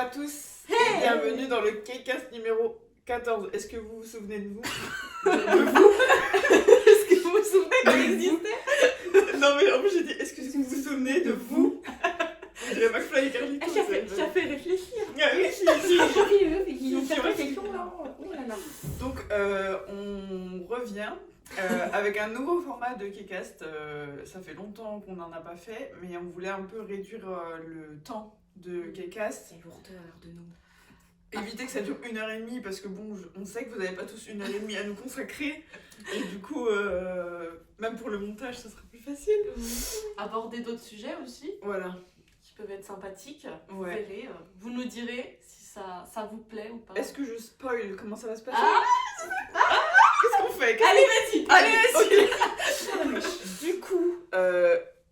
à tous et bienvenue dans le K-Cast numéro 14. Est-ce que vous vous souvenez de vous? Est-ce que vous vous souvenez qu'on existait? Non mais en plus j'ai dit, est-ce que vous vous souvenez de vous? Je dirais McFly et Carlito. Ça fait réfléchir. Ah oui, si. Ils ont fait réflexion là. Oh là là. Donc on revient avec un nouveau format de K-Cast. Ça fait longtemps qu'on n'en a pas fait, mais on voulait un peu réduire le temps de K-Cast. C'est lourdeur de nous. Éviter que ça dure 1h30 parce que bon, on sait que vous n'avez pas tous 1h30 à nous consacrer. Et du coup, même pour le montage, ça sera plus facile. Aborder d'autres sujets aussi Voilà. qui peuvent être sympathiques. Vous Ouais. verrez. Vous nous direz si ça vous plaît ou pas. Est-ce que je spoil comment ça va se passer? Ah, Qu'est-ce qu'on fait? allez, vas-y. Ok. Du coup,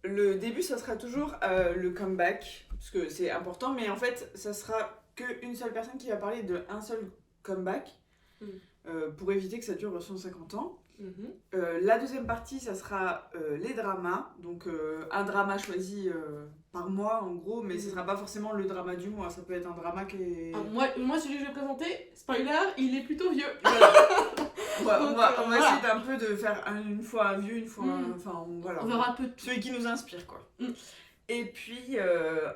le début, ça sera toujours le comeback, parce que c'est important, mais en fait, ça sera qu'une seule personne qui va parler d'un seul comeback, pour éviter que ça dure 150 ans. La deuxième partie, ça sera les dramas, donc un drama choisi par mois en gros, mais ce sera pas forcément le drama du mois, ça peut être un drama qui est... Moi, celui que je vais présenter, spoiler, il est plutôt vieux. Voilà. on va voilà. essayer d'un peu de faire une fois un vieux, une fois enfin voilà. On verra un peu de tout. Celui qui nous inspire quoi. Et puis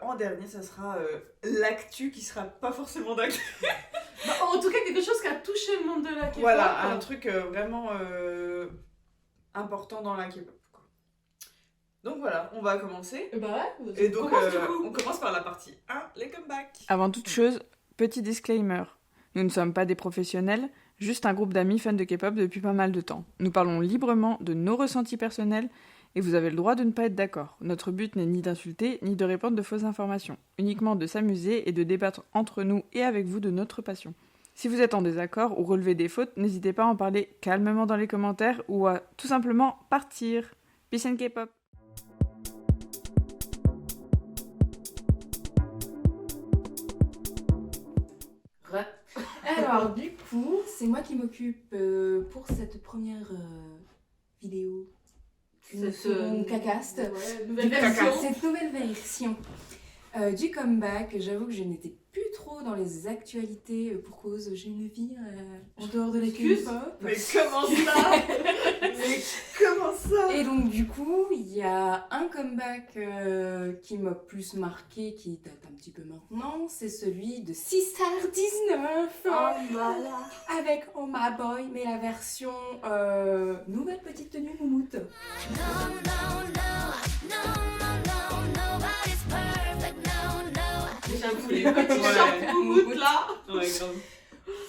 en dernier ça sera l'actu qui sera pas forcément d'actu. Bah, en tout cas, quelque chose qui a touché le monde de la K-pop. Voilà, un truc vraiment important dans la K-pop quoi. Donc voilà, on va commencer. Bah ouais. Et donc commence, du coup. on commence par la partie 1, les comebacks. Avant toute chose, petit disclaimer. Nous ne sommes pas des professionnels, juste un groupe d'amis fans de K-pop depuis pas mal de temps. Nous parlons librement de nos ressentis personnels et vous avez le droit de ne pas être d'accord. Notre but n'est ni d'insulter, ni de répandre de fausses informations. Uniquement de s'amuser et de débattre entre nous et avec vous de notre passion. Si vous êtes en désaccord ou relevez des fautes, n'hésitez pas à en parler calmement dans les commentaires ou à tout simplement partir. Peace and K-pop. Alors, du coup, c'est moi qui m'occupe pour cette première vidéo. Une K-Cast. Ouais, nouvelle Du version. Cette nouvelle version du comeback. J'avoue que je n'étais plus trop dans les actualités pour cause j'ai une vie en dehors de la Excuse. K-pop. Mais comment ça? Mais comment ça? Et donc du coup, il y a un comeback qui m'a plus marqué, qui date un petit peu maintenant, c'est celui de Sistar 19 avec Oh My Boy, mais la version nouvelle petite tenue moumoute. J'avoue, les petits Ouais. shorts moumoutes là. Ouais, grave.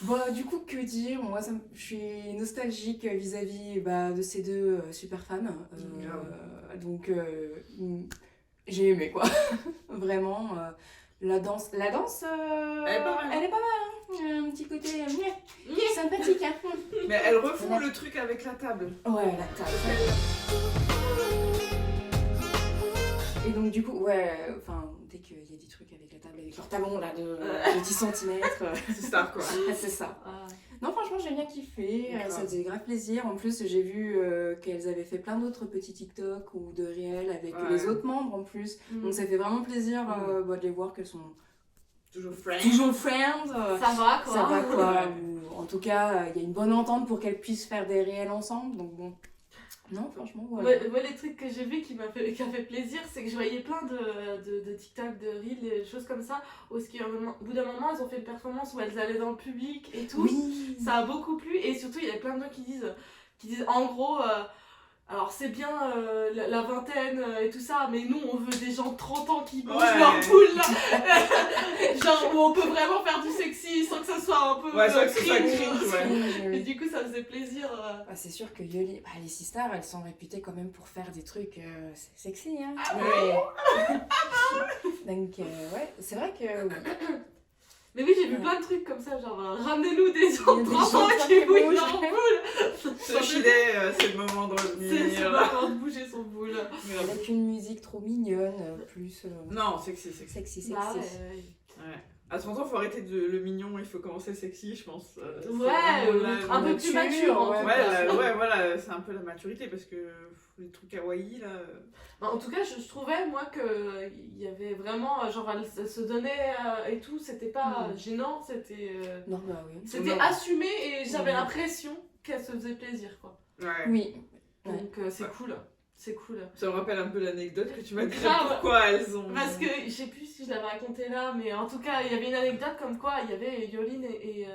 Bon, du coup, que dire? Moi, je suis nostalgique vis-à-vis de ces deux super femmes. Donc, j'ai aimé quoi. Vraiment, la danse, Elle est pas mal. elle est pas mal. Hein. Un petit côté sympathique. Hein. Mais elles refont le truc avec la table. Ouais, la table. Et donc, du coup, dès qu'il y a des trucs avec la table, avec leurs talons là, de 10 cm. C'est Star quoi. C'est ça. Ah. Non, franchement, j'ai bien kiffé. Grave. Ça faisait grave plaisir. En plus, j'ai vu qu'elles avaient fait plein d'autres petits TikTok ou de réels avec les autres membres en plus. Donc, ça fait vraiment plaisir de les voir qu'elles sont Toujours friends. toujours friends. Ça va quoi. Ça va quoi. Ou, en tout cas, il y a une bonne entente pour qu'elles puissent faire des réels ensemble. Donc, bon. Non, franchement, voilà. Moi, les trucs que j'ai vus qui a fait plaisir, c'est que je voyais plein de TikTok, de Reels, des choses comme ça, où au bout d'un moment, elles ont fait une performance où elles allaient dans le public et tout. Oui. Ça a beaucoup plu, et surtout, il y a plein de gens qui disent en gros, alors c'est bien la vingtaine et tout ça, mais nous, on veut des gens de 30 ans qui bougent Ouais. leur boule, là. Genre, où on peut vraiment faire du sexy sans que ça soit un peu Ouais, sans que ce soit cringe. cringe, ouais. Et du coup, ça faisait plaisir. C'est sûr que Yoli, les Sistar, elles sont réputées quand même pour faire des trucs sexy. Hein. Ah Donc, ouais, c'est vrai que. Mais oui, j'ai vu plein de trucs comme ça, genre ramenez-nous des gens de Des 30 gens ans qui qui bougent bougent. leur boule. Ce filet, c'est le moment de C'est revenir. le moment de bouger son boule. Avec une musique trop mignonne, plus. Non, sexy. Sexy. Bah Ouais. À 30 ans, faut arrêter le mignon, il faut commencer sexy, je pense. C'est ouais, vraiment un peu plus mature en tout Ouais, cas. ouais, voilà, c'est un peu la maturité parce que les trucs kawaii là. En tout cas, je trouvais, moi, qu'il y avait vraiment, genre, elle se donnait et tout, c'était pas gênant, c'était... Non, bah oui. C'était Non. assumé et j'avais l'impression qu'elle se faisait plaisir, quoi. Ouais. Oui. Donc c'est cool, c'est cool. Ça me rappelle un peu l'anecdote que tu m'as dit. Grave. Pourquoi elles ont. Parce que, je sais plus si je l'avais raconté là, mais en tout cas, il y avait une anecdote comme quoi il y avait Yolene et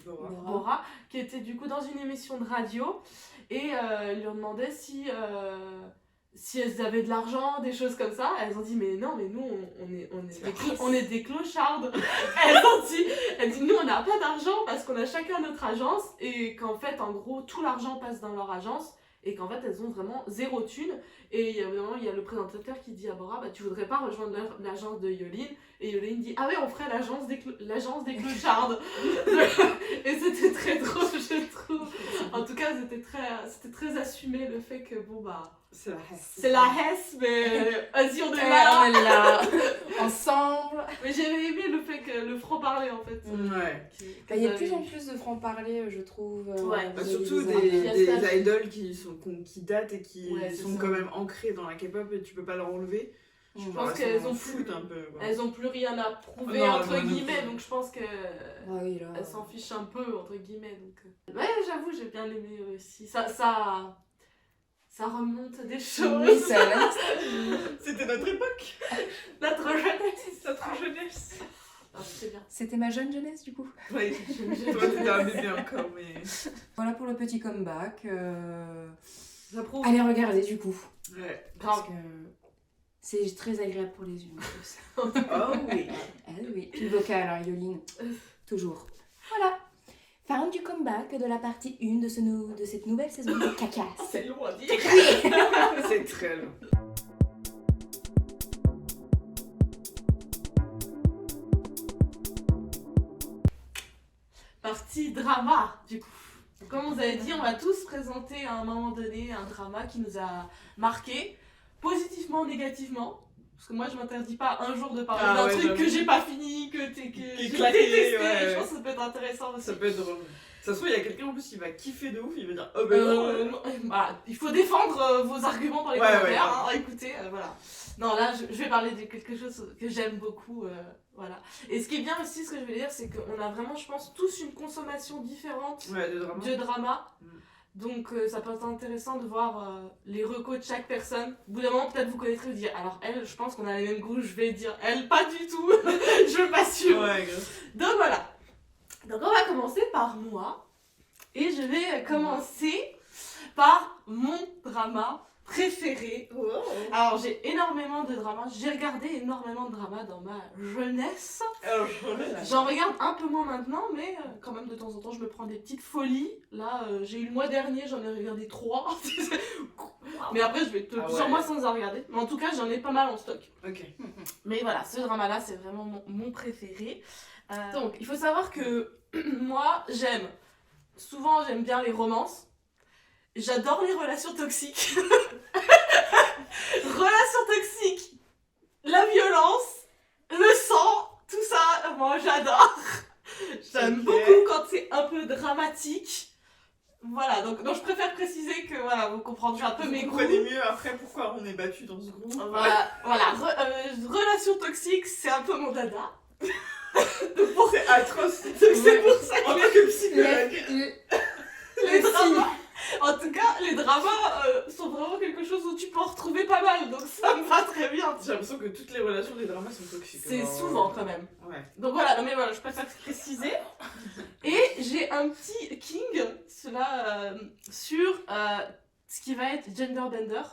Bora qui étaient du coup dans une émission de radio et ils leur demandaient si elles avaient de l'argent, des choses comme ça. Elles ont dit mais non, mais nous on est des clochardes. Elles dit nous on n'a pas d'argent parce qu'on a chacun notre agence et qu'en fait en gros tout l'argent passe dans leur agence et qu'en fait elles ont vraiment zéro thune. Et il y a le présentateur qui dit à Bora bah tu voudrais pas rejoindre l'agence de Yolene, et Yolene dit ah ouais on ferait l'agence des clochardes. Et c'était très drôle je trouve. En tout cas c'était très assumé le fait que bon bah c'est la Hesse mais vas-y on est là. On est là, ensemble. Mais j'avais aimé le fait que le franc-parler en fait. Ouais. Il y a de plus en plus de franc-parler, je trouve. Ouais. Bah, des surtout artistes. des idoles qui datent et qui Ouais, c'est sont ça. quand même ancrées dans la K-pop et tu peux pas leur enlever. Je Genre, pense elles qu'elles s'en ont foutent un peu. Quoi. Elles ont plus rien à prouver Non, entre non, non, guillemets non. donc je pense que Ah oui, là. elles s'en fichent un peu entre guillemets donc ouais j'avoue j'ai bien aimé aussi ça remonte des choses. Oui, ça va. C'était notre époque, Notre jeunesse. notre jeunesse. Ah, c'est bien. C'était ma jeune jeunesse, du coup. Oui, toi t'étais un bébé encore, mais. Voilà pour le petit comeback. J'approuve. Allez regarder, du coup. Ouais. Parce Grave. que c'est très agréable pour les yeux. en plus. Oh oui. Ah oui. Puis le vocal, hein, Yolene. Toujours. Voilà. Fin du comeback de la partie 1 de cette nouvelle saison de Cacasse. C'est long à dire. C'est très long. Partie drama, du coup. Comme on vous avait dit, on va tous présenter à un moment donné un drama qui nous a marqué, positivement ou négativement. Parce que moi, je m'interdis pas un jour de parler d'un truc que j'ai pas fini, que j'ai claqué, détesté. ouais. Je pense que ça peut être intéressant aussi. Ça peut être drôle. Ça se trouve, il y a quelqu'un en plus qui va kiffer de ouf, il va dire oh ben non. Bah, il faut défendre vos arguments dans les Ouais, commentaires. ouais. Écoutez, voilà. Non, là, je vais parler de quelque chose que j'aime beaucoup. Voilà. Et ce qui est bien aussi, ce que je veux dire, c'est qu'on a vraiment, je pense, tous une consommation différente Ouais, de drama. de drama. Mm. Donc, ça peut être intéressant de voir les recos de chaque personne. Au bout d'un moment, peut-être vous connaîtrez, vous dire alors elle, je pense qu'on a les mêmes goûts. Je vais dire elle, pas du tout. Je veux pas sûr. Ouais, grave. Donc voilà. Donc on va commencer par moi. Et je vais commencer par mon drama préféré. Alors j'ai énormément de dramas. J'ai regardé énormément de dramas dans ma jeunesse. J'en regarde un peu moins maintenant, mais quand même de temps en temps je me prends des petites folies. Là j'ai eu le mois dernier, j'en ai regardé 3. Mais après je vais être plusieurs mois sans en regarder. Mais en tout cas j'en ai pas mal en stock. Ok. Mais voilà, ce drama-là, c'est vraiment mon préféré. Donc, il faut savoir que moi, j'aime bien les romances. J'adore les relations toxiques. Relations toxiques, la violence, le sang, tout ça, moi j'adore. J'aime beaucoup quand c'est un peu dramatique. Voilà, donc je préfère préciser que voilà, vous comprendrez un peu mes Vous goûts. comprenez mieux après pourquoi on est battu dans ce groupe. Voilà, relations toxiques, c'est un peu mon dada. C'est atroce. Donc c'est pour ça En que tant que psychologue. les dramas, en tout cas, les dramas sont vraiment quelque chose où tu peux en retrouver pas mal, donc ça me va très bien. J'ai l'impression que toutes les relations des dramas sont toxiques. C'est Alors, souvent quand même. Ouais. Donc voilà, non mais voilà, je préfère préciser. Et j'ai un petit king sur ce qui va être gender bender.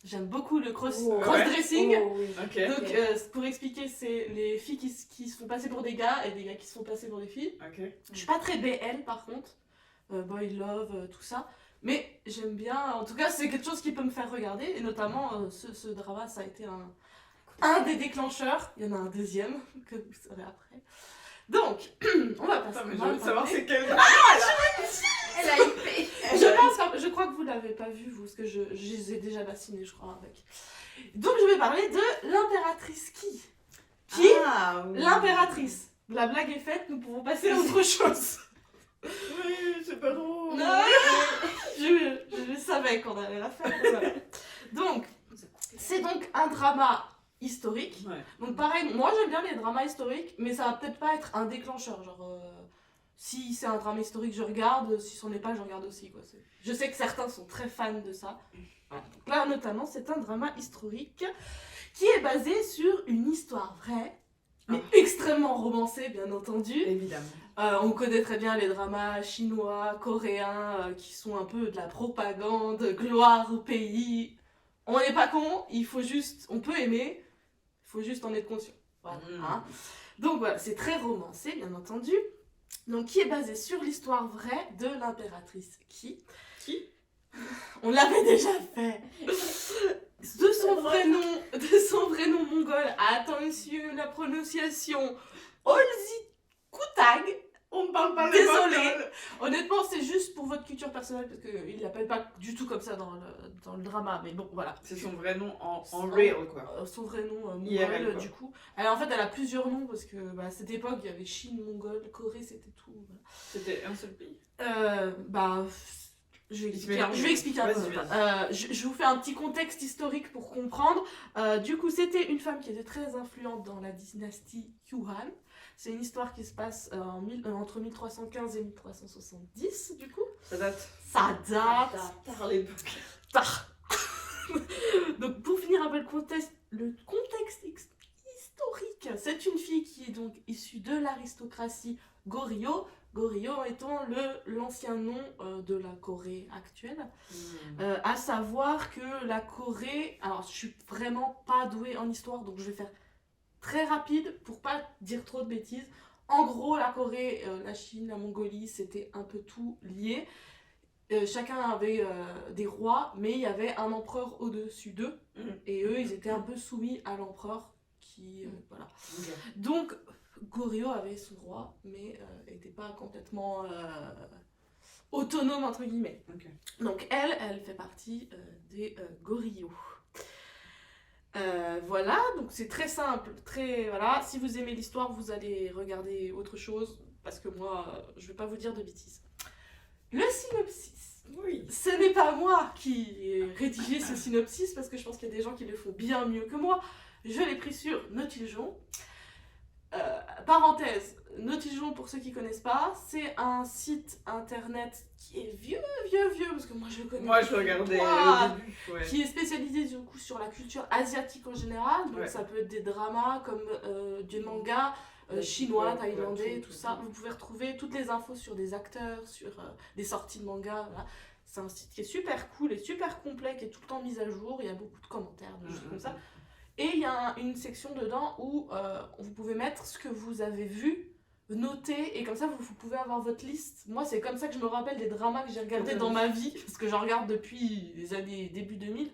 J'aime beaucoup le cross-dressing. Oh, oui. Ok. Donc pour expliquer, c'est les filles qui se font passer pour des gars et des gars qui se font passer pour des filles. Ok. Je suis pas très BL par contre, boy love, tout ça, mais j'aime bien, en tout cas c'est quelque chose qui peut me faire regarder, et notamment ce drama ça a été un des déclencheurs, il y en a un deuxième que vous saurez après. Donc, on va passer. Attends, mais j'ai envie de savoir c'est quel drama. Elle a hypé. Je crois que vous l'avez pas vu vous, parce que je les ai déjà vaccinés je crois avec. Donc je vais parler de l'impératrice qui Ah, oui. l'impératrice. La blague est faite, nous pouvons passer à autre chose. Oui, c'est pas drôle. Non, je savais qu'on allait la faire. Voilà. Donc, c'est donc un drama historique. Ouais. Donc pareil, moi j'aime bien les dramas historiques, mais ça va peut-être pas être un déclencheur. Genre, si c'est un drama historique, je regarde. Si c'en est pas, je regarde aussi. Quoi. Je sais que certains sont très fans de ça. Voilà. Donc là, notamment, c'est un drama historique qui est basé sur une histoire vraie, mais extrêmement romancée, bien entendu. Évidemment. On connaît très bien les dramas chinois, coréens, qui sont un peu de la propagande, gloire au pays. On n'est pas con, on peut aimer, il faut juste en être conscient. Voilà, hein. Donc voilà, c'est très romancé, bien entendu. Donc qui est basé sur l'histoire vraie de l'impératrice Qui On l'avait déjà fait. De son vrai nom mongol, attention la prononciation, Olzi Koutag. On ne parle pas Désolée. Honnêtement, c'est juste pour votre culture personnelle parce qu'il l'appelle pas du tout comme ça dans le drama. Mais bon, voilà. C'est son vrai nom en real, quoi. Son vrai nom mongol, IRL, quoi. du coup. Alors, en fait, elle a plusieurs noms parce que à cette époque, il y avait Chine, Mongol, Corée, c'était tout. Voilà. C'était un seul pays. Je vais expliquer un peu. Je vous fais un petit contexte historique pour comprendre. Du coup, c'était une femme qui était très influente dans la dynastie Yuan. C'est une histoire qui se passe entre 1315 et 1370, du coup. Ça date. Tard l'époque. Tard. Donc, pour finir un peu le contexte historique, c'est une fille qui est donc issue de l'aristocratie Goryeo. Goryeo étant l'ancien nom de la Corée actuelle. À savoir que la Corée... Alors, je suis vraiment pas douée en histoire, donc je vais faire très rapide pour pas dire trop de bêtises. En gros, la Corée, la Chine, la Mongolie, c'était un peu tout lié. Chacun avait des rois, mais il y avait un empereur au-dessus d'eux. Et eux, ils étaient un peu soumis à l'empereur qui... voilà. Okay. Donc... Goryeo avait son roi, mais n'était pas complètement autonome, entre guillemets. Okay. Donc elle fait partie des Goryeo. Voilà, donc c'est très simple, voilà. Si vous aimez l'histoire, vous allez regarder autre chose, parce que moi, je vais pas vous dire de bêtises. Le synopsis. Oui. Ce n'est pas moi qui ai rédigé ce synopsis, parce que je pense qu'il y a des gens qui le font bien mieux que moi. Je l'ai pris sur Nautiljon. Parenthèse, Nautiljon, pour ceux qui connaissent pas, c'est un site internet qui est vieux, parce que moi je le connais. Moi je le regardais au début, ouais. Qui est spécialisé du coup sur la culture asiatique en général, donc ça peut être des dramas comme du manga chinois, thaïlandais, tout ça. Vous pouvez retrouver toutes les infos sur des acteurs, sur des sorties de manga, voilà. C'est un site qui est super cool et super complet, qui est tout le temps mis à jour, il y a beaucoup de commentaires, de choses comme ça. Et il y a une section dedans où vous pouvez mettre ce que vous avez vu, noter, et comme ça vous pouvez avoir votre liste. Moi, c'est comme ça que je me rappelle des dramas que j'ai regardés dans ma vie, parce que j'en regarde depuis les années début 2000.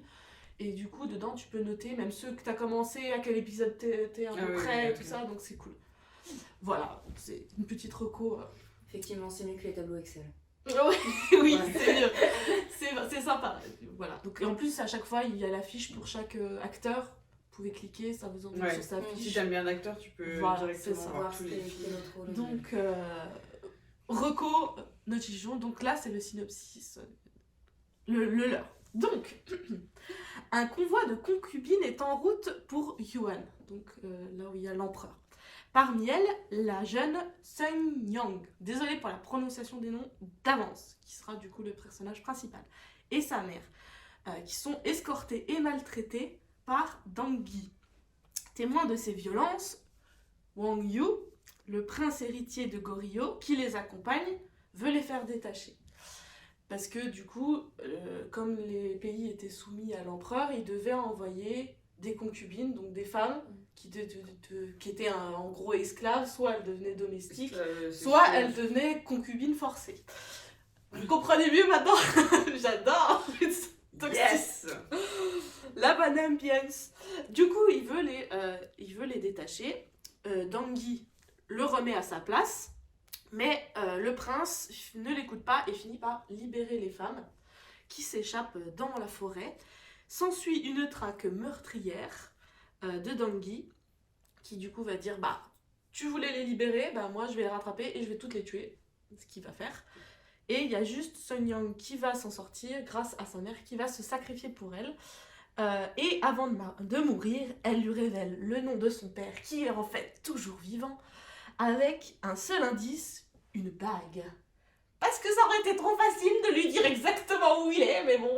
Et du coup, dedans, tu peux noter même ceux que tu as commencé, à quel épisode t'es à peu près, tout ça, donc c'est cool. Voilà, c'est une petite reco. Effectivement, c'est mieux que les tableaux Excel. Oui, c'est mieux. C'est sympa. Voilà. Donc, et en plus, à chaque fois, il y a la fiche pour chaque acteur. Vous pouvez cliquer, ça vous envoie sur sa fiche. Si t'aimes bien l'acteur, tu peux directement voir tous les films. Donc, reco, Nautiljon, donc là c'est le synopsis, le leur. Donc, un convoi de concubines est en route pour Yuan, donc là où il y a l'empereur. Parmi elles, la jeune Sun Yang, désolée pour la prononciation des noms d'avance, qui sera du coup le personnage principal, et sa mère, qui sont escortées et maltraitées par Dangui. Témoin de ces violences, Wang Yu, le prince héritier de Goryeo, qui les accompagne, veut les faire détacher. Parce que du coup, comme les pays étaient soumis à l'empereur, il devait envoyer des concubines, donc des femmes qui étaient en gros esclaves, soit elles devenaient domestiques, soit elles devenaient concubines forcées. Vous comprenez mieux maintenant? J'adore. Yes. La bonne ambiance. Du coup, il veut les détacher. Dangui le remet à sa place, mais le prince ne l'écoute pas et finit par libérer les femmes qui s'échappent dans la forêt. S'ensuit une traque meurtrière de Dangui qui du coup va dire tu voulais les libérer, moi je vais les rattraper et je vais toutes les tuer. ce qu'il va faire. Et il y a juste Sun Yang qui va s'en sortir grâce à sa mère qui va se sacrifier pour elle. Et avant de mourir, elle lui révèle le nom de son père qui est en fait toujours vivant avec un seul indice, une bague. Parce que ça aurait été trop facile de lui dire exactement où il est, mais bon.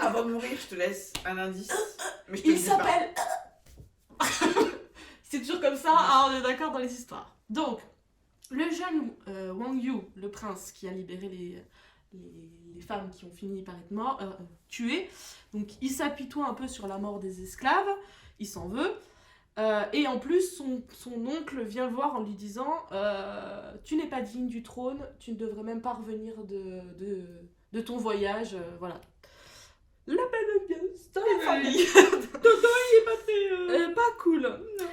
Avant de mourir, je te laisse un indice. Mais je te Il le dis pas. s'appelle... C'est toujours comme ça, hein, on est d'accord dans les histoires. Donc, le jeune Wang Yu, le prince qui a libéré les femmes qui ont fini par être tuées, donc il s'apitoie un peu sur la mort des esclaves, il s'en veut, et en plus son oncle vient le voir en lui disant tu n'es pas digne du trône, tu ne devrais même pas revenir de ton voyage, voilà. La peine bien, c'est dans la famille. Dodo, il est pas très... Pas cool. Non.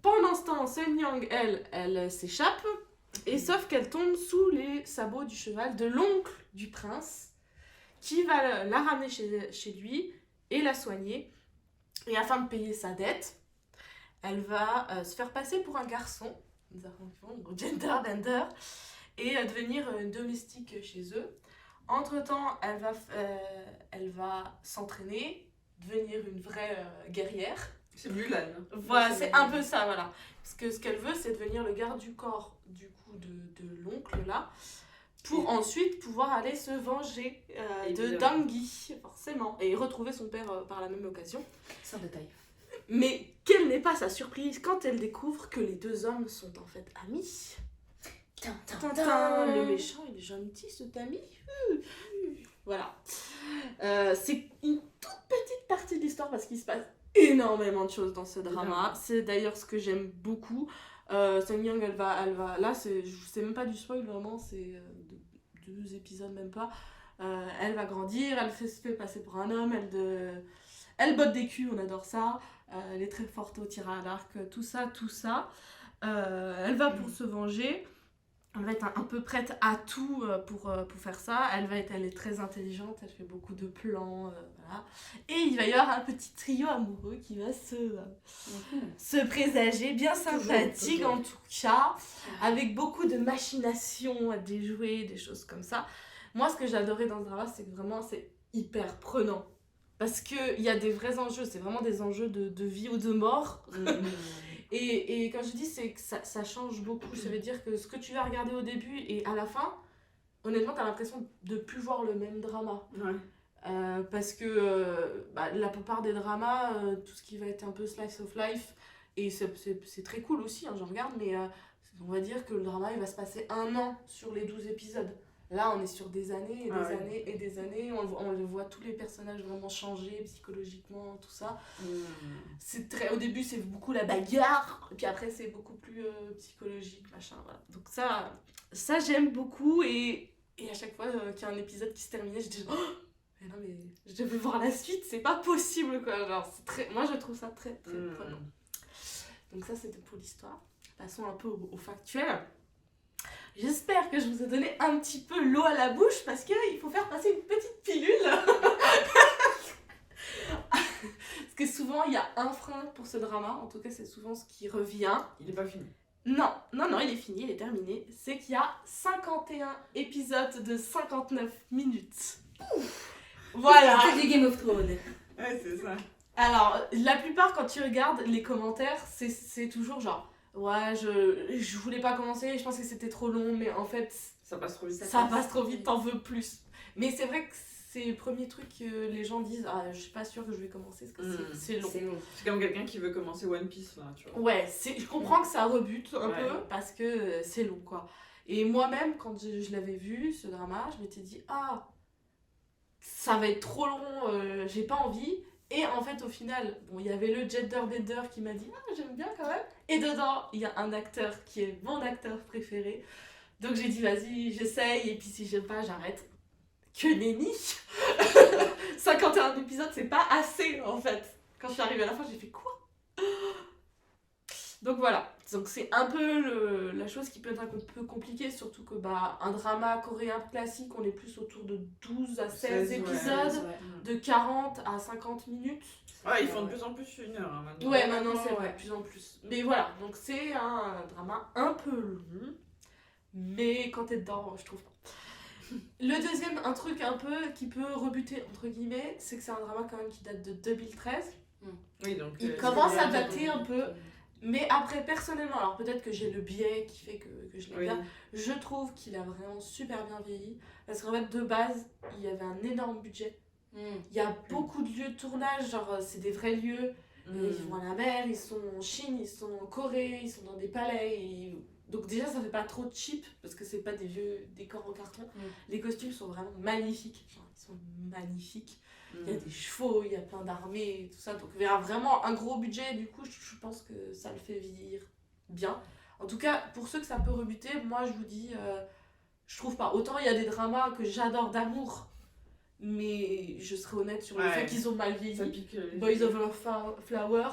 Pendant ce temps, Sun Yang, elle s'échappe, et sauf qu'elle tombe sous les sabots du cheval de l'oncle du prince, qui va la ramener chez lui et la soigner. Et afin de payer sa dette, elle va se faire passer pour un garçon, gender bender, et devenir une domestique chez eux. Entre-temps, elle va s'entraîner, devenir une vraie guerrière. C'est Mulan. Voilà, c'est un peu ça, voilà. Parce que ce qu'elle veut, c'est devenir le garde du corps du coup de l'oncle là, pour ensuite pouvoir aller se venger de Dangui, forcément, et retrouver son père par la même occasion. Sans détail. Mais quelle n'est pas sa surprise quand elle découvre que les deux hommes sont en fait amis. Le méchant, il est gentil, cet ami. Voilà. C'est une toute petite partie de l'histoire parce qu'il se passe énormément de choses dans ce drama. C'est d'ailleurs ce que j'aime beaucoup. Sun Yang, elle va là, c'est même pas du spoil, vraiment, c'est 2 épisodes, même pas. Elle va grandir, elle se fait passer pour un homme, elle botte des culs, on adore ça. Elle est très forte au tir à l'arc, tout ça. Elle va pour se venger. Elle va être un peu prête à tout pour faire ça. Elle est très intelligente, elle fait beaucoup de plans, voilà. Et il va y avoir un petit trio amoureux qui va se présager, bien sympathique en tout cas, avec beaucoup de machinations à déjouer, des choses comme ça. Moi, ce que j'ai adoré dans ce drama, c'est que vraiment, c'est hyper prenant. Parce qu'il y a des vrais enjeux, c'est vraiment des enjeux de vie ou de mort. Et quand je dis, c'est que ça change beaucoup. Ça veut dire que ce que tu vas regarder au début et à la fin, honnêtement, t'as l'impression de plus voir le même drama. Ouais. Parce que la plupart des dramas, tout ce qui va être un peu slice of life, et c'est très cool aussi, hein, j'en regarde, mais on va dire que le drama, il va se passer 1 an sur les 12 épisodes. Là, on est sur des années et des années et des années. On le voit tous les personnages vraiment changer psychologiquement, tout ça. Au début, c'est beaucoup la bagarre. Et puis après, c'est beaucoup plus psychologique, machin. Voilà. Donc ça j'aime beaucoup. Et à chaque fois qu'il y a un épisode qui se terminait, je dis mais non, mais je veux voir la suite. C'est pas possible, quoi. Genre, moi, je trouve ça très, très prenant. Donc ça, c'était pour l'histoire. Passons un peu au factuel. J'espère que je vous ai donné un petit peu l'eau à la bouche parce qu'il faut faire passer une petite pilule. Parce que souvent, il y a un frein pour ce drama. En tout cas, c'est souvent ce qui revient. Il n'est pas fini. Non, il est fini, il est terminé. C'est qu'il y a 51 épisodes de 59 minutes. Voilà. C'est du Game of Thrones. Ouais, c'est ça. Alors, la plupart, quand tu regardes les commentaires, c'est toujours genre... Ouais, je voulais pas commencer, je pensais que c'était trop long, mais en fait... Ça passe trop vite. Ça passe trop vite, t'en veux plus. Mais c'est vrai que c'est le premier truc que les gens disent, je suis pas sûre que je vais commencer, parce que c'est long. C'est comme quelqu'un qui veut commencer One Piece, là, tu vois. Ouais, je comprends que ça rebute un peu, parce que c'est long, quoi. Et moi-même, quand je l'avais vu, ce drama, je m'étais dit, ça va être trop long, j'ai pas envie. Et en fait, au final, il y avait le gender bender qui m'a dit « j'aime bien quand même ». Et dedans, il y a un acteur qui est mon acteur préféré. Donc j'ai dit « vas-y, j'essaye, et puis si j'aime pas, j'arrête ». Que nenni. 51 épisodes, c'est pas assez, en fait. Quand je suis arrivée à la fin, j'ai fait « quoi ?» Donc voilà. Donc c'est un peu la chose qui peut être un peu compliquée, surtout que un drama coréen classique, on est plus autour de 12 à 16 épisodes, de 40 à 50 minutes. Ouais, ils font de plus en plus 1 heure, hein, maintenant. Ouais, maintenant c'est vrai, de plus en plus. Mais voilà, donc c'est un drama un peu long, mais quand t'es dedans, je trouve pas. Le deuxième, un truc un peu qui peut rebuter, entre guillemets, c'est que c'est un drama quand même qui date de 2013. Oui, donc... Il commence à dater un peu, mais après, personnellement, alors peut-être que j'ai le biais qui fait que je l'aime bien, je trouve qu'il a vraiment super bien vieilli, parce qu'en fait, de base, il y avait un énorme budget. Il y a beaucoup de lieux de tournage, genre c'est des vrais lieux, ils vont à la mer, ils sont en Chine, ils sont en Corée, ils sont dans des palais, donc déjà ça fait pas trop cheap, parce que c'est pas des vieux décors en carton. Les costumes sont vraiment magnifiques, genre ils sont magnifiques. Il y a des chevaux, il y a plein d'armées et tout ça, donc il y a vraiment un gros budget, et du coup je pense que ça le fait vieillir bien. En tout cas, pour ceux que ça peut rebuter, moi je vous dis, je trouve pas. Autant il y a des dramas que j'adore d'amour, mais je serai honnête sur le fait qu'ils ont mal vieilli. Ça pique, Boys Over Flower,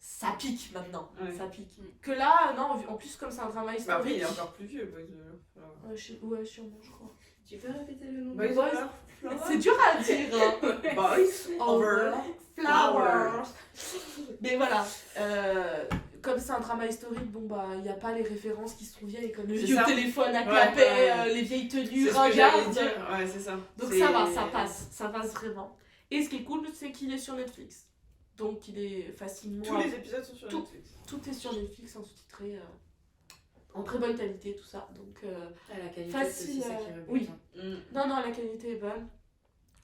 ça pique maintenant. Ça pique. Que là, non, en plus, comme c'est un drama historique. Après, il est encore plus vieux, Boys Over Flower. Ouais, sûrement, je crois. Tu peux répéter le nom? Boys Over Flower. C'est dur à dire. Boys Over Flowers. Mais voilà. Comme c'est un drama historique, bon bah il n'y a pas les références qui sont vieilles comme le vieux téléphone à clapet, les vieilles tenues ringardes. Ouais, c'est ça. Donc ça va, ça passe vraiment. Et ce qui est cool, c'est qu'il est sur Netflix. Donc il est facilement... Tous les épisodes sont sur Netflix. Tout est sur Netflix, en sous-titré, en très bonne qualité, tout ça. Donc la qualité, facile, c'est ça qui rebute. oui. Non, la qualité est bonne.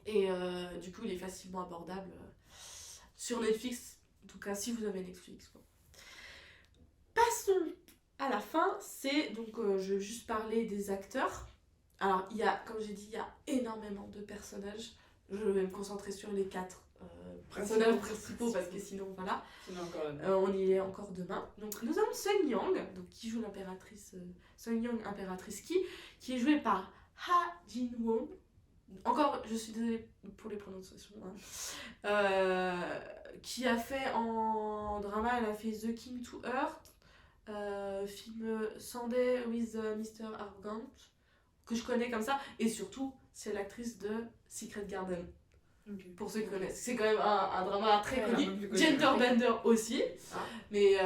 Et du coup, il est facilement abordable sur Netflix. En tout cas, si vous avez Netflix, quoi. Passons à la fin, c'est donc je vais juste parler des acteurs. Alors il y a, comme j'ai dit, il y a énormément de personnages. Je vais me concentrer sur les 4 personnages principaux parce que sinon voilà. On y est encore demain. Donc nous avons Sun Yang, donc qui joue l'impératrice Sun Yang, impératrice qui est jouée par Ha Jin-won. Encore, je suis désolée pour les prononciations. Qui a fait en drama, elle a fait The King to Earth. Film Sunday with Mr. Arrogant que je connais comme ça, et surtout c'est l'actrice de Secret Garden. Pour ceux qui connaissent, c'est quand même un drama très connu, Genderbender aussi, mais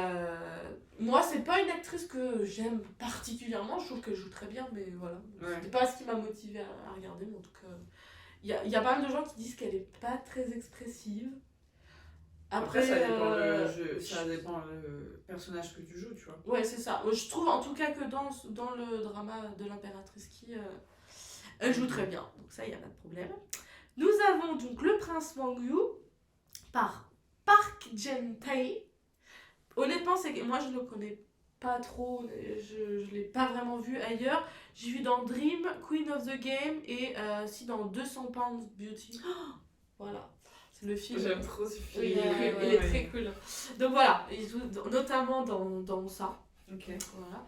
moi c'est pas une actrice que j'aime particulièrement, je trouve qu'elle joue très bien, mais voilà, c'était pas ce qui m'a motivée à regarder, mais en tout cas il y a pas mal de gens qui disent qu'elle est pas très expressive. Après ça dépend ça dépend le personnage que tu joues, tu vois. Ouais, c'est ça. Je trouve en tout cas que dans le drama de l'impératrice elle joue très bien. Donc ça, il n'y a pas de problème. Nous avons donc le prince Wang Yu par Park Jin-tae. Honnêtement, c'est que moi, je ne le connais pas trop. Je ne l'ai pas vraiment vu ailleurs. J'ai vu dans Dream, Queen of the Game et aussi dans 200 Pounds Beauty. Voilà. Le film. J'aime trop ce film. Oui, il est très cool. Donc voilà, il joue notamment dans ça. Ok. Voilà.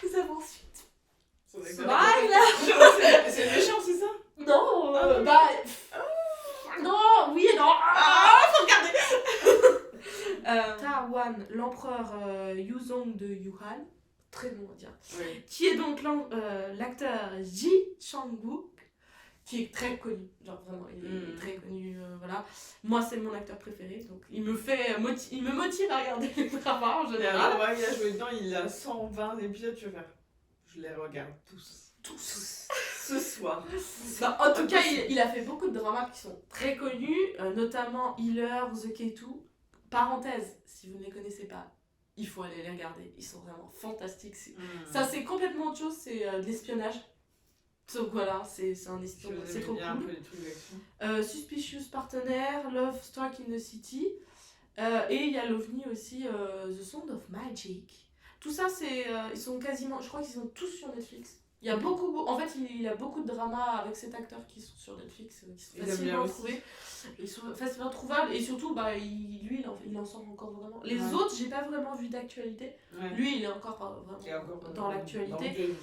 Nous avons ensuite. C'est méchant, c'est ça? Non, non, oui et non. Faut regarder. Tawan, l'empereur Yuzong de Yuhan, très long à dire, qui est donc l'acteur Ji Chang-wook, qui est très connu, genre vraiment, il est très connu, voilà. Moi, c'est mon acteur préféré, donc il me motive à regarder les dramas en général. Il a joué dedans, il a 120 épisodes, tu vas faire. Je les regarde tous. Ce soir. En tout cas, il a fait beaucoup de dramas qui sont très connus, notamment Healer, The K2. Parenthèse, si vous ne les connaissez pas, il faut aller les regarder, ils sont vraiment fantastiques. Ça, c'est complètement autre chose, c'est de l'espionnage. Donc voilà, c'est un espionnage, c'est trop cool. Suspicious Partner, Love Struck in the City, et il y a l'OVNI aussi, The Sound of Magic. Tout ça, ils sont quasiment, je crois qu'ils sont tous sur Netflix. Il y a en fait, il y a beaucoup de dramas avec cet acteur qui sont sur Netflix, qui sont facilement trouvés. Ils sont facilement trouvables, et surtout, lui, il en sort encore vraiment. Les autres, j'ai pas vraiment vu d'actualité. Lui, il est encore vraiment dans l'actualité.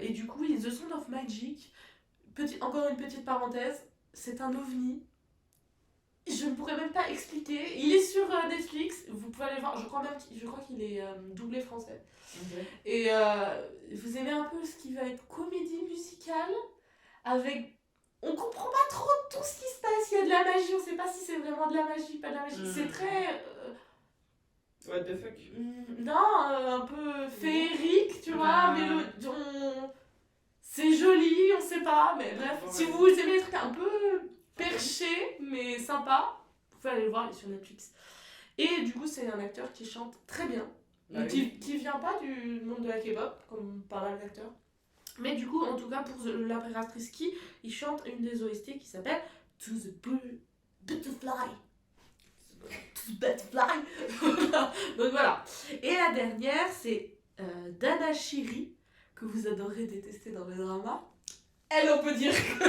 Et du coup, The Sound of Magic, encore une petite parenthèse, c'est un ovni. Je ne pourrais même pas expliquer. Il est sur Netflix, vous pouvez aller voir. Je crois qu'il est doublé français. Et vous aimez un peu ce qui va être comédie musicale avec... On comprend pas trop tout ce qui se passe. Il y a de la magie, on sait pas si c'est vraiment de la magie, pas de la magie. C'est très... What the fuck? Non, un peu féerique, tu vois, mais c'est joli, on sait pas, mais bref. Si vous aimez les trucs un peu perchés, mais sympa, vous pouvez aller le voir, il est sur Netflix. Et du coup, c'est un acteur qui chante très bien, qui vient pas du monde de la K-pop, comme pas mal d'acteurs. Mais du coup, en tout cas, pour l'impératrice Ki, il chante une des OST qui s'appelle To the Butterfly. To the Butterfly. Donc voilà. Et la dernière, c'est Dana Shiri, que vous adorez détester dans les dramas. Elle, on peut dire que...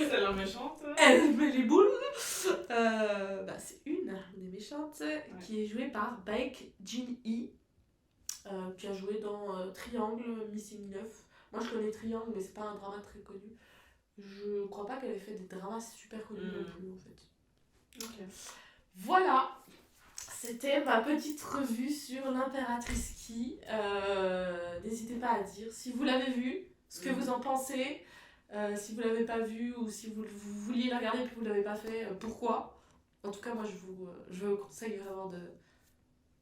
C'est la méchante. Elle met les boules. C'est une des méchantes qui est jouée par Baek Jin-hee, qui a joué dans Triangle, Missing 9. Moi, je connais Triangle, mais c'est pas un drama très connu. Je crois pas qu'elle ait fait des dramas super connus non plus, en fait. Ok. Voilà, c'était ma petite revue sur l'impératrice Ki. N'hésitez pas à dire si vous l'avez vu, ce que vous en pensez, si vous l'avez pas vu ou si vous vouliez la regarder et puis vous l'avez pas fait, pourquoi. En tout cas, moi, je vous conseille vraiment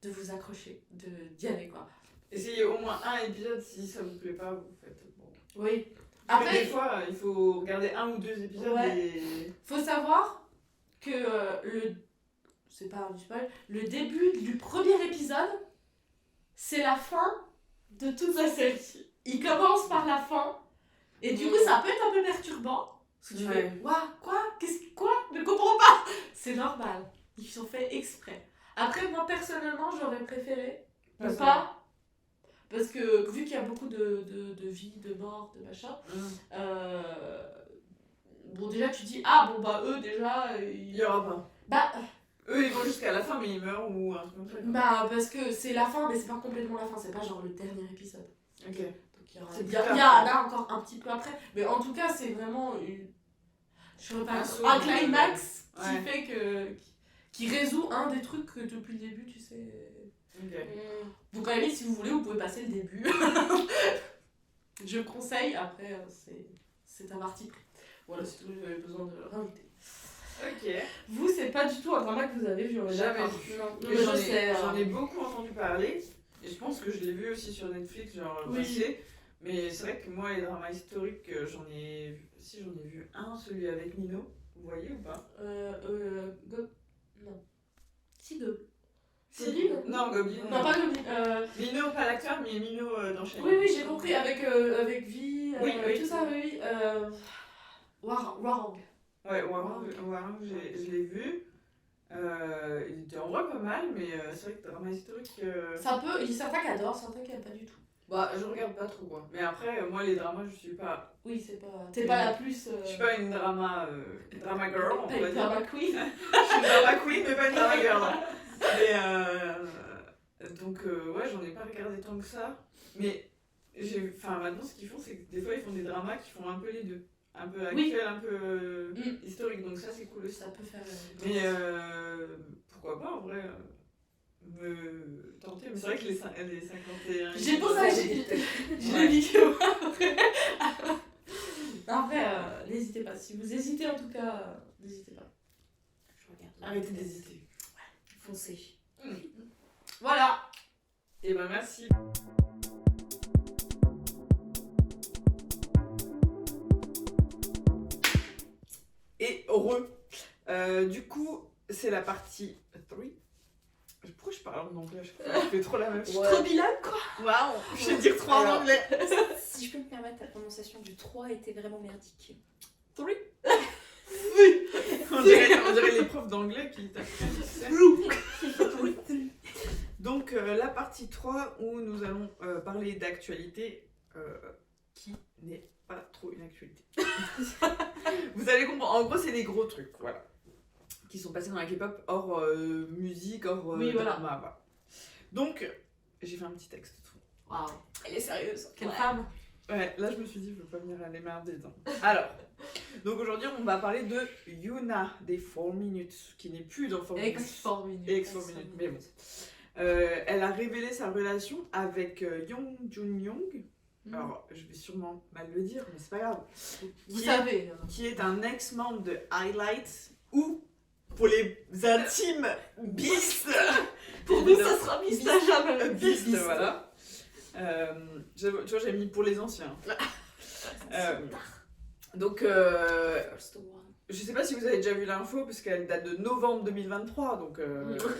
de vous accrocher, d'y aller, quoi. Essayez au moins un épisode, si ça vous plaît pas, vous faites bon. Oui. Après, des fois, il faut regarder 1 ou 2 épisodes et... Faut savoir que c'est pas du spoil, le début du premier épisode, c'est la fin de toute la série. Il commence par la fin, et du coup, ça peut être un peu perturbant. Parce que tu fais, quoi? Ne comprends pas! C'est normal. Ils sont faits exprès. Après, moi, personnellement, j'aurais préféré ne pas... Parce que vu qu'il y a beaucoup de vie, de mort, de machin, bon déjà tu dis, eux déjà... Il y aura pas. Eux ils vont jusqu'à la fin mais ils meurent ou un truc comme ça. Parce que c'est la fin mais c'est pas complètement la fin, c'est pas genre le dernier épisode. Ok. Donc il y en a encore un petit peu après. Mais en tout cas c'est vraiment un climax qui fait que... qui résout un des trucs que depuis le début tu sais... Okay. Donc à la limite, si vous voulez, vous pouvez passer le début. Je conseille, après c'est un parti pris. Voilà, c'est tout ce que j'avais besoin de rajouter. Ok. Vous, c'est pas du tout un drama que vous avez vu, jamais vu. Non, j'en ai beaucoup entendu parler, et je pense que je l'ai vu aussi sur Netflix, passé. Mais c'est vrai que moi, les dramas historiques, j'en ai vu un, celui avec Nino. Vous voyez ou pas? Non. Si, Goblin. Non, Goblin. Non, pas Goblin. Mino, pas l'acteur, mais Mino dans Shane. Oui, j'ai compris, avec Vi, tout ça, oui. Warang. Ouais, Warang, je l'ai vu. Il était en vrai pas mal, mais c'est vrai que drama historique... Ça peut, il y a certains qui adorent, certains qui n'aiment pas du tout. Je regarde pas trop, quoi. Mais après, moi, les dramas, je suis pas... Oui, c'est pas... T'es pas la plus... Je suis pas une drama girl, on va dire. Drama queen. Je suis une drama queen, mais pas une drama girl. Donc, j'en ai pas regardé tant que ça. Mais, maintenant, ce qu'ils font, c'est que des fois, ils font des dramas qui font un peu les deux. Un peu actuel, un peu historique. Donc ça, c'est cool aussi. Ça peut faire... Mais, pourquoi pas, en vrai me tenter, mais c'est vrai que les 51... J'ai pour ça, j'ai mis que après. Après, n'hésitez pas. Si vous hésitez, en tout cas, n'hésitez pas. Je regarde. Arrêtez d'hésiter. Ouais, foncez. Voilà. Et merci. Et du coup, c'est la partie 3. Pourquoi je parle en anglais? Je fais trop la même chose. Trop bilingue, quoi. Waouh, je vais dire 3 en anglais. Si je peux me permettre, la prononciation du 3 était vraiment merdique. 3. On dirait les profs d'anglais qui t'apprennent. Donc, la partie 3 où nous allons parler d'actualité qui n'est pas trop une actualité. Vous allez comprendre. En gros, c'est des gros trucs, voilà, qui sont passés dans la K-pop hors musique, hors drama. Voilà. Donc, j'ai fait un petit texte. Waouh. Elle est sérieuse. Quelle femme. Ouais, là je me suis dit, je veux pas venir à l'émerder dedans. Alors, donc aujourd'hui on va parler de Yuna des 4 minutes, qui n'est plus dans 4 minutes. X4 minutes. X4 minutes, mais bon. Elle a révélé sa relation avec Young Jun-young. Alors, je vais sûrement mal le dire, mais c'est pas grave. Vous savez. Qui est un ex-membre de Highlight, ou, pour les intimes, Beast. Pour nous, ça sera Beast à jamais. Beast, voilà. Tu vois, j'ai mis pour les anciens. Donc, je sais pas si vous avez déjà vu l'info, parce qu'elle date de novembre 2023, donc...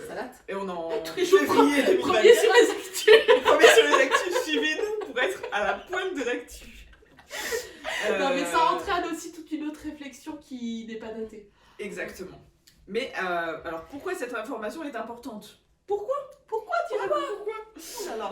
ça date. Et on est en février 2024. Premier sur les actus. Premier sur les actus, suivez-nous pour être à la pointe de l'actu. Non, mais ça entraîne aussi toute une autre réflexion qui n'est pas datée. Exactement. Mais alors, pourquoi cette information est importante? Pourquoi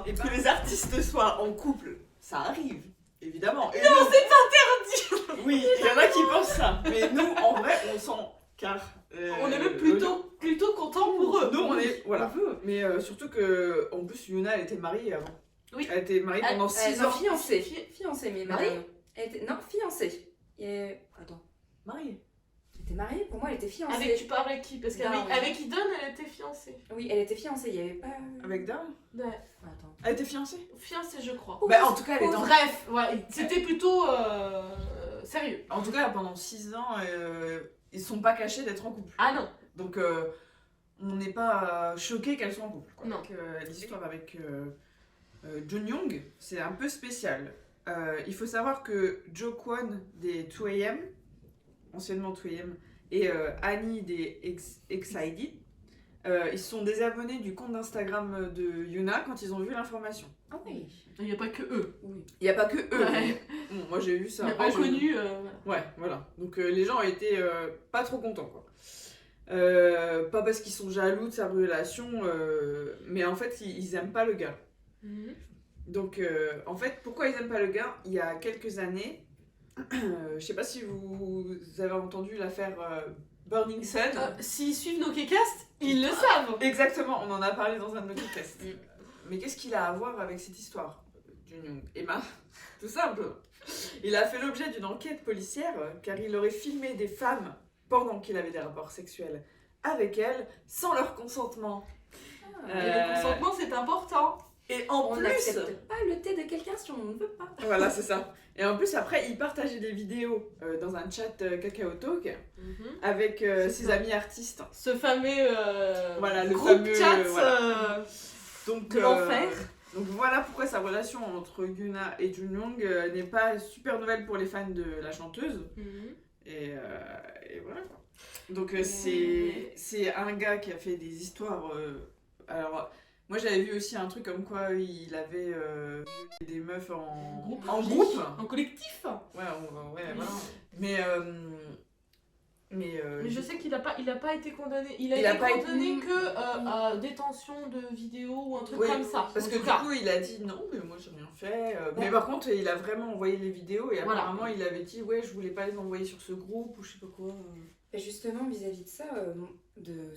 Et que les artistes soient en couple, ça arrive, évidemment. Et non, nous... c'est pas interdit. Oui, il y en a qui pensent ça. Mais nous, en vrai, on s'en car. On est même plutôt contents pour eux. Nous, on est. Voilà. Mais surtout que, en plus, Yuna, elle était mariée avant. Oui. Elle était mariée pendant 6 ans. Fiancée, mais mariée. Non, fiancée. Attends. Mariée. Elle était mariée? Pour moi, elle était fiancée. Tu parles avec qui? Parce qu'avec Idon, elle était fiancée. Oui, elle était fiancée, il y avait pas... Avec Darn? Ouais. Attends. Elle était fiancée? Fiancée, je crois. Bah, en tout cas, elle était en... Bref, ouais, c'était plutôt sérieux. En tout cas, pendant 6 ans, ils sont pas cachés d'être en couple. Ah non. Donc, on n'est pas choqués qu'elles soient en couple. Quoi. Non. Donc, l'histoire avec Jun Young, c'est un peu spécial. Il faut savoir que Jo Kwon des 2AM, anciennement 2AM, et Annie des Excited, ils se sont désabonnés du compte d'Instagram de Yuna quand ils ont vu l'information. Ah oui. Il n'y a pas que eux. Oui. Il n'y a pas que eux. Ouais. Bon, moi j'ai vu ça. Mais Après, inconnus. Ouais, voilà. Donc les gens étaient pas trop contents, quoi. Pas parce qu'ils sont jaloux de sa relation, mais en fait, ils aiment pas le gars. Mhm. Donc, en fait, pourquoi ils aiment pas le gars? Il y a quelques années, je sais pas si vous avez entendu l'affaire Burning Sun. S'ils suivent nos Kcast, ils le savent. Exactement, on en a parlé dans un de nos podcasts. Mais qu'est-ce qu'il a à voir avec cette histoire, Jun Young? Eh ben, tout simple. Il a fait l'objet d'une enquête policière car il aurait filmé des femmes pendant qu'il avait des rapports sexuels avec elles sans leur consentement. Et le consentement, c'est important. Et en On plus... n'accepte pas le thé de quelqu'un si on ne veut pas. Voilà, c'est ça. Et en plus, après, il partageait des vidéos dans un chat Kakao Talk avec ses amis artistes. Ce fameux Voilà, le groupe fameux, chat voilà. Donc, de l'enfer. Donc voilà pourquoi sa relation entre Yuna et Jun Young n'est pas super nouvelle pour les fans de la chanteuse. Et voilà quoi. Donc c'est un gars qui a fait des histoires... alors... Moi j'avais vu aussi un truc comme quoi il avait des meufs en groupe. En collectif. Ouais, voilà. Mais je sais qu'il a pas été condamné. Il a été condamné que à détention de vidéos ou un truc comme ça. Parce que du coup il a dit non mais moi j'ai rien fait. Mais par contre il a vraiment envoyé les vidéos et apparemment il avait dit ouais je voulais pas les envoyer sur ce groupe ou je sais pas quoi. Et justement vis-à-vis de ça,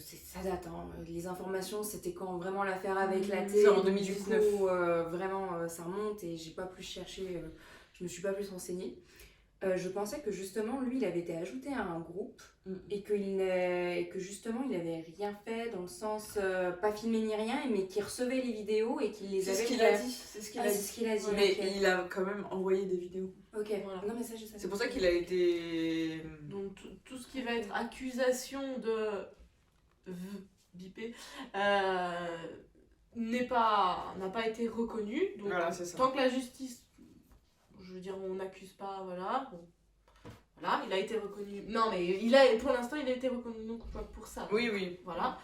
ça date, hein. Les informations c'était quand vraiment l'affaire avec la thé. C'est en 2019. Du coup vraiment ça remonte et j'ai pas plus cherché, je me suis pas plus renseignée. Je pensais que justement lui il avait été ajouté à un groupe et que justement il avait rien fait dans le sens pas filmé ni rien mais qu'il recevait les vidéos et qu'il les avait... C'est ce qu'il a dit. Mais okay. Il a quand même envoyé des vidéos. Ok, voilà. Non mais ça je sais. C'est pour ça qu'il a été... Donc tout ce qui va être accusation de bipé n'a pas été reconnu. Donc voilà, c'est ça. Tant que la justice... Je veux dire, on n'accuse pas, voilà. Bon. Voilà, il a été reconnu. Non, mais pour l'instant, il a été reconnu non coupable pour ça. Oui. Voilà.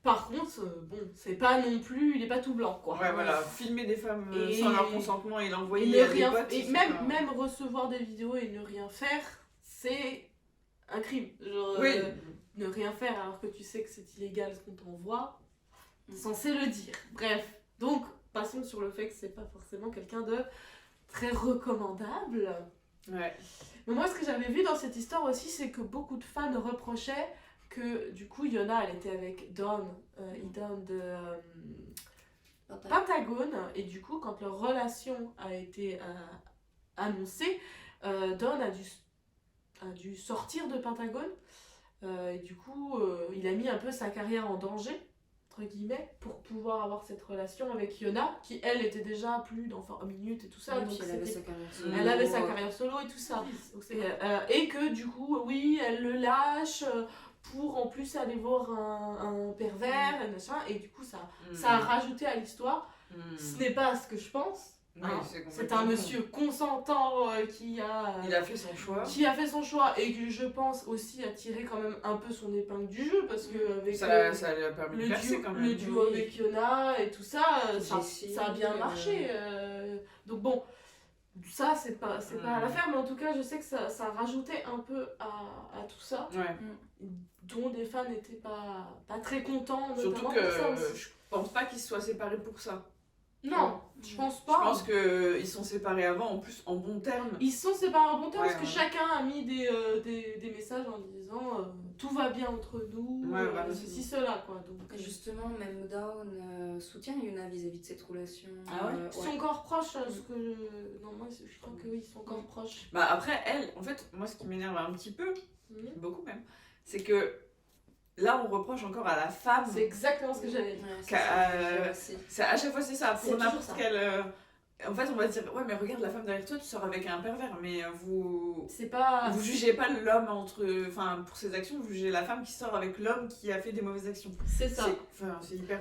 Par contre, bon, c'est pas non plus, il est pas tout blanc, quoi. Ouais, voilà, filmer des femmes sans leur consentement et l'envoyer et à des potes. Et même recevoir des vidéos et ne rien faire, c'est un crime. Genre, ne rien faire alors que tu sais que c'est illégal ce qu'on t'envoie, censé le dire. Bref, donc, passons sur le fait que c'est pas forcément quelqu'un de très recommandable. Ouais. Mais moi, ce que j'avais vu dans cette histoire aussi, c'est que beaucoup de fans reprochaient que du coup, Yuna, elle était avec Dawn, Idon de Pentagone, et du coup, quand leur relation a été annoncée, Dawn a dû sortir de Pentagone, et du coup, il a mis un peu sa carrière en danger, entre guillemets, pour pouvoir avoir cette relation avec Yuna, qui elle était déjà plus dans 20 minutes et tout ça. Donc elle avait sa carrière solo. Elle avait sa carrière solo et tout ça. Donc et que du coup, oui, elle le lâche pour en plus aller voir un pervers et machin, et du coup ça a rajouté à l'histoire. Ce n'est pas ce que je pense. Oui, c'est un monsieur consentant qui a fait son choix. Qui a fait son choix et que je pense aussi a tiré quand même un peu son épingle du jeu parce que avec ça lui a permis de percer quand même. Le duo avec Yona et tout ça, ça a bien marché. Donc bon, ça c'est pas à la faire, mais en tout cas je sais que ça a rajouté un peu à tout ça. Dont des fans n'étaient pas très contents. Surtout que je pense pas qu'ils se soient séparés pour ça. Non, je pense pas. Je pense qu'ils sont séparés avant, en plus en bons termes. Ils sont séparés en bons termes parce que chacun a mis des messages en disant tout va bien entre nous, ceci, cela quoi. Donc, justement, même Down soutient Yuna vis-à-vis de cette relation. Ils sont encore proches, non, moi je crois que oui, ils sont encore proches. Bah après, elle, en fait, moi ce qui m'énerve un petit peu, beaucoup même, c'est que là, on reproche encore à la femme. C'est exactement ce que j'allais dire. À chaque fois, c'est ça. Pour n'importe quel. En fait, on va dire ouais, mais regarde la femme derrière toi, tu sors avec un pervers. Mais vous. C'est pas. Vous jugez pas l'homme enfin, pour ses actions, vous jugez la femme qui sort avec l'homme qui a fait des mauvaises actions. C'est ça. C'est hyper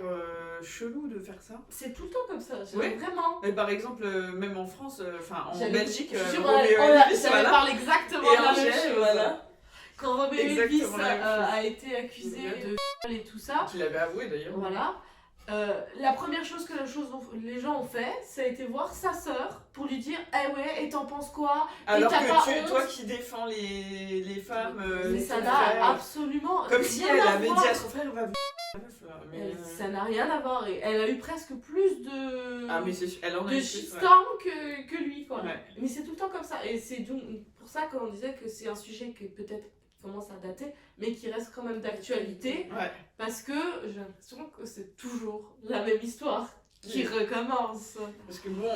chelou de faire ça. C'est tout le temps comme ça, vraiment. Mais par exemple, même en France, en Belgique, on parle exactement de la même chose. Voilà. Quand Roméo Elvis a été accusé de viol et tout ça, qu'il avait avoué d'ailleurs. Voilà. La première chose que les gens ont fait, ça a été voir sa sœur pour lui dire eh ouais, et t'en penses quoi? Alors et que toi qui défends les femmes, mais ça n'a absolument comme si elle avait dit à son frère va ça n'a rien à voir. Et elle a eu presque plus de shitstorm que lui quoi. Mais c'est tout le temps comme ça. Et c'est donc pour ça qu'on disait que c'est un sujet qui peut-être commence à dater, mais qui reste quand même d'actualité, parce que j'ai l'impression que c'est toujours la même histoire qui recommence. Parce que bon,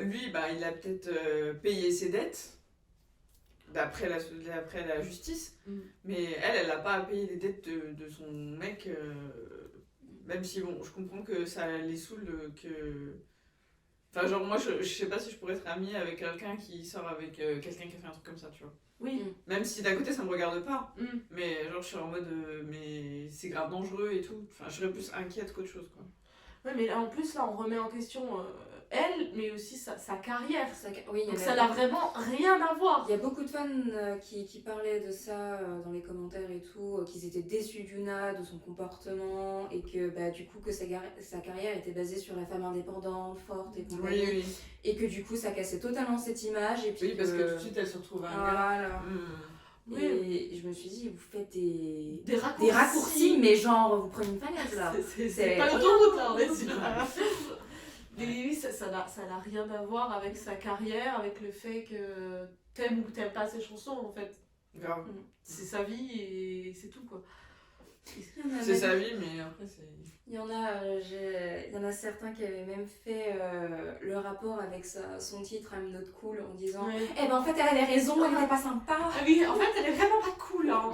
lui, il a peut-être payé ses dettes, d'après la justice, mais elle n'a pas à payer les dettes de son mec, même si bon, je comprends que ça les saoule que... Enfin genre moi je sais pas si je pourrais être amie avec quelqu'un qui sort avec quelqu'un qui a fait un truc comme ça, tu vois. Oui. Même si d'un côté ça me regarde pas, mais genre je suis en mode mais c'est grave dangereux et tout. Enfin je serais plus inquiète qu'autre chose quoi. Ouais mais là, en plus là on remet en question elle, mais aussi sa carrière. Donc ça n'a vraiment rien à voir. Il y a beaucoup de fans qui parlaient de ça dans les commentaires et tout, qu'ils étaient déçus d'Yuna, de son comportement, et que du coup que sa carrière était basée sur la femme indépendante, forte et compagnie. Oui. Et que du coup ça cassait totalement cette image. Et puis parce que tout de suite elle se retrouve à un gars. Et je me suis dit, vous faites des raccourcis, mais genre vous prenez une falaise là. C'est pas l'autoroute là, on est sûr. Mais oui, ça n'a rien à voir avec sa carrière, avec le fait que t'aimes ou t'aimes pas ses chansons en fait. Grave. C'est sa vie et c'est tout quoi. C'est sa vie, mais après c'est... Il y en a certains qui avaient même fait le rapport avec son titre I'm Not Cool en disant en fait elle avait raison, elle n'était pas sympa. Ah oui, en fait elle est vraiment pas cool hein.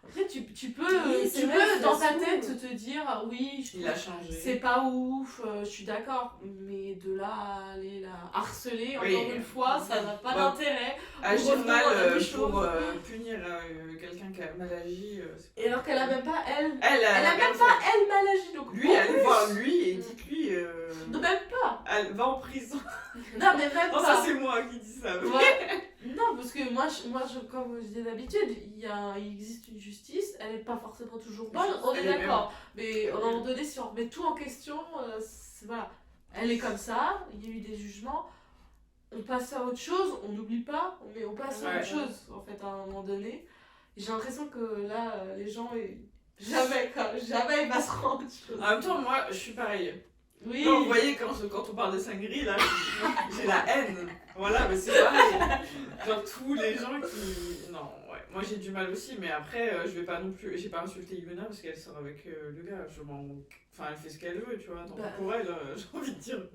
Après, tu peux dans ta tête te dire oui, il a changé. C'est pas ouf, je suis d'accord, mais de là à aller la harceler, encore une fois, ça n'a pas d'intérêt. Agir mal pour punir quelqu'un qui a mal agi. Et alors qu'elle a même pas, elle a même pas mal agi. Donc lui, allez voir lui et dites-lui. Non, même pas. Elle va en prison. Non, mais même pas. Ça, c'est moi qui dis ça. Non, parce que moi comme je dis d'habitude, il existe une justice, elle n'est pas forcément toujours bonne, on est d'accord. Mais à un moment donné, si on remet tout en question, voilà. Elle est comme ça, il y a eu des jugements, on passe à autre chose, on n'oublie pas, mais on passe à autre chose, en fait, à un moment donné. J'ai l'impression que là, les gens, jamais ils passeront à autre chose. En même temps, moi, je suis pareil. Oui. Non, vous voyez, quand on parle de Sangri, là, j'ai la haine. Voilà, mais c'est pareil. Genre, tous les gens qui... Non, moi j'ai du mal aussi, mais après, je vais pas non plus... J'ai pas insulté Yuna parce qu'elle sort avec le gars. Enfin, elle fait ce qu'elle veut, tu vois. Tant pis pour elle, j'ai envie de dire.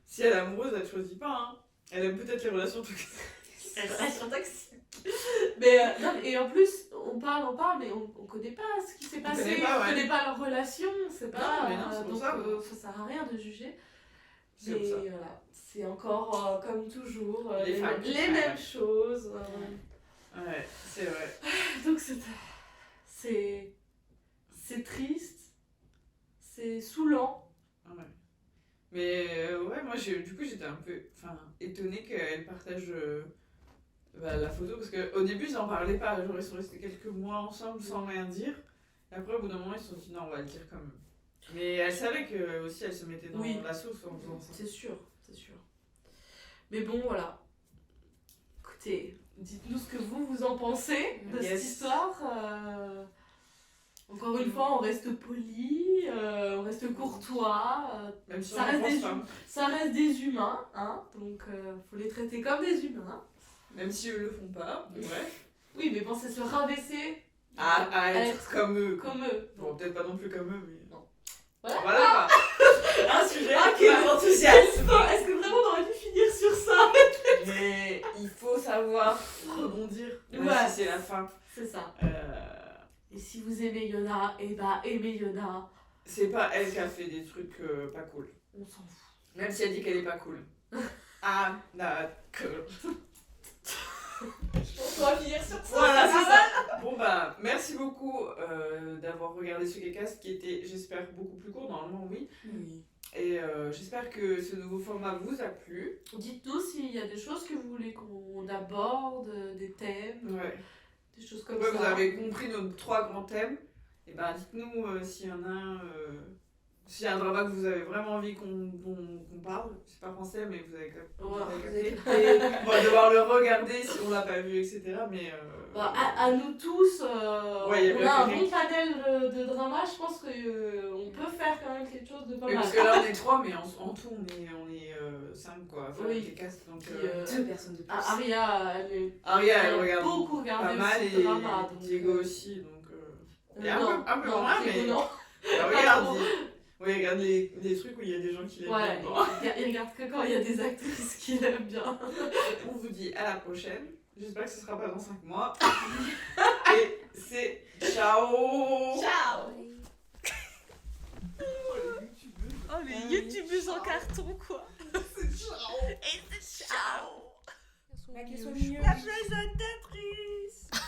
Si elle est amoureuse, elle choisit pas, hein. Elle aime peut-être les relations toxiques. Mais non, et en plus, on parle, mais on connaît pas ce qui s'est passé, on connaît pas leur relation, c'est pas. Donc ça sert à rien de juger. Mais voilà, c'est encore comme toujours les mêmes choses. Ouais, c'est vrai. Donc c'est. c'est triste, c'est saoulant. Ouais. Mais ouais, moi du coup j'étais un peu étonnée qu'elle partage la photo parce qu'au début ils en parlaient pas, genre ils sont restés quelques mois ensemble sans rien dire. Et après au bout d'un moment ils se sont dit non, on va le dire quand même. Mais elle savait que aussi elle se mettait dans la sauce en faisant ça. C'est sûr. Mais bon, voilà. Écoutez, dites-nous ce que vous en pensez de cette histoire. Encore une fois, on reste poli, on reste courtois. Même si ça reste des humains, hein, donc faut les traiter comme des humains. Même si eux le font pas, bref. Oui, mais pensez se rabaisser à être comme eux. Bon, peut-être pas non plus comme eux, mais... Non. Voilà. Un sujet qui nous enthousiasme. Est-ce que vraiment on aurait dû finir sur ça? Mais il faut savoir rebondir, même si c'est la fin. C'est ça. Et si vous aimez Yona, aimez Yona. C'est pas elle qui a fait des trucs pas cool. On s'en fout. Même si elle dit qu'elle est pas cool. Ah, d'accord. Je pense qu'on va finir sur ça. Voilà, c'est ça. Bon merci beaucoup d'avoir regardé ce Geekcast qui était, j'espère, beaucoup plus court. Normalement, oui. Et j'espère que ce nouveau format vous a plu. Dites-nous s'il y a des choses que vous voulez qu'on aborde, des thèmes, des choses comme ça. Vous avez compris nos 3 grands thèmes. Et dites-nous s'il y en a un... S'il y a un drama que vous avez vraiment envie qu'on parle, c'est pas français, mais vous avez capté. On va devoir le regarder si on l'a pas vu, etc. Mais à nous tous, on a un bon panel de drama, je pense qu'on peut faire quand même quelque chose de pas mal. Parce que là on est 3, mais en tout on est 5 quoi. Enfin, les castes, donc 2 personnes de plus. Aria, elle regarde beaucoup pas mal aussi et drama, Diego aussi, donc et non, un peu moins, mais non. Regarde les trucs où il y a des gens qui l'aiment bien. Il regarde que quand il y a des actrices qui l'aiment bien. On vous dit à la prochaine. J'espère que ce sera pas dans 5 mois. Et c'est ciao. Ciao. Oh les youtubeuses en carton quoi. C'est ciao. Et c'est ciao. La question mieux. La place d'être